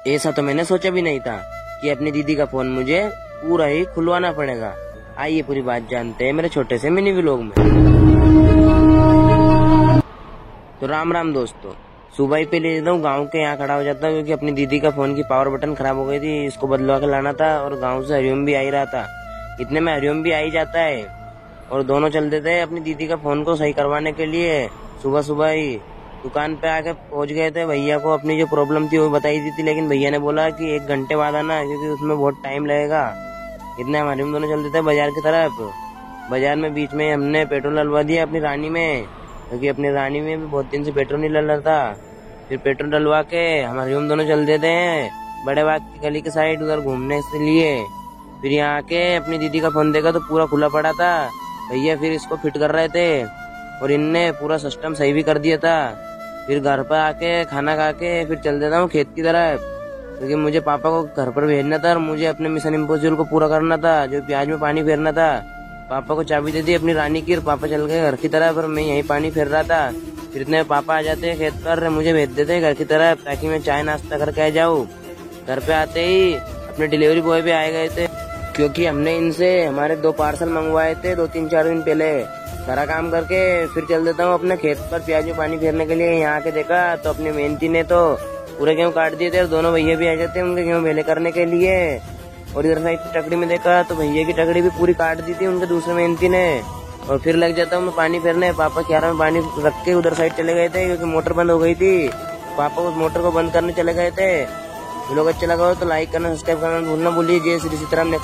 ऐसा तो मैंने सोचा भी नहीं था कि अपनी दीदी का फोन मुझे पूरा ही खुलवाना पड़ेगा। आइए पूरी बात जानते हैं मेरे छोटे से मिनी व्लॉग में। तो राम राम दोस्तों, सुबह ही पहले एकदम गांव के यहाँ खड़ा हो जाता हूँ क्योंकि अपनी दीदी का फोन की पावर बटन खराब हो गई थी, इसको बदलवा के लाना था और गांव से हरिओम भी आ ही रहा था। इतने में हरिओम भी आ ही जाता है और दोनों चल देते हैं अपनी दीदी का फोन को सही करवाने के लिए। सुबह सुबह ही दुकान पे आके पहुंच गए थे। भैया को अपनी जो प्रॉब्लम थी वो बताई दी थी, लेकिन भैया ने बोला कि 1 घंटे बाद आना क्योंकि उसमें बहुत टाइम लगेगा। इतने हमारे हम दोनों चल देते बाजार की तरफ। बाजार में बीच में हमने पेट्रोल डलवा दिया अपनी रानी में, क्योंकि अपनी रानी में भी बहुत दिन से पेट्रोल नहीं डल रहा था। फिर पेट्रोल डलवा के हमारे हम दोनों चल देते हैं बड़े बाग की गली के साइड उधर घूमने के लिए। फिर यहाँ आके अपनी दीदी का फोन देखा तो पूरा खुला पड़ा था। भैया फिर इसको फिट कर रहे थे और इनने पूरा सिस्टम सही भी कर दिया था। फिर घर पर आके खाना खा के फिर चल देता हूँ खेत की तरफ, क्योंकि मुझे पापा को घर पर भेजना था और मुझे अपने मिशन इम्पॉसिबल को पूरा करना था, जो प्याज में पानी फेरना था। पापा को चाबी दे दी अपनी रानी की और पापा चल गए घर की तरफ और मैं यहीं पानी फेर रहा था। फिर इतने पापा आ जाते हैं खेत पर, मुझे भेज देते घर की तरफ ताकि मैं चाय नाश्ता करके आ जाऊँ। घर पे आते ही अपने डिलीवरी बॉय भी आए गए थे, क्योंकि हमने इनसे हमारे 2 पार्सल मंगवाए थे 2-3-4 दिन पहले। सारा काम करके फिर चल देता हूँ अपने खेत पर प्याज में पानी फेरने के लिए। यहाँ आके देखा तो अपनी मेहनती ने तो पूरे गेहूँ काट दिए थे और दोनों भैया भी आ जाते हैं उनके गेहूँ मेले करने के लिए। और इधर साइड की टकड़ी में देखा तो भैया की टकड़ी भी पूरी काट दी थी उनके दूसरे मेहनती ने। और फिर लग जाता हूँ मैं पानी फेरने। पापा क्यारा में पानी रख के उधर साइड चले गए थे क्योंकि मोटर बंद हो गई थी। पापा उस मोटर को बंद करने चले गए थे। लोग अच्छा लगा हो तो लाइक करना, सब्सक्राइब करना भूलना भूलिए। जय श्री सीताराम।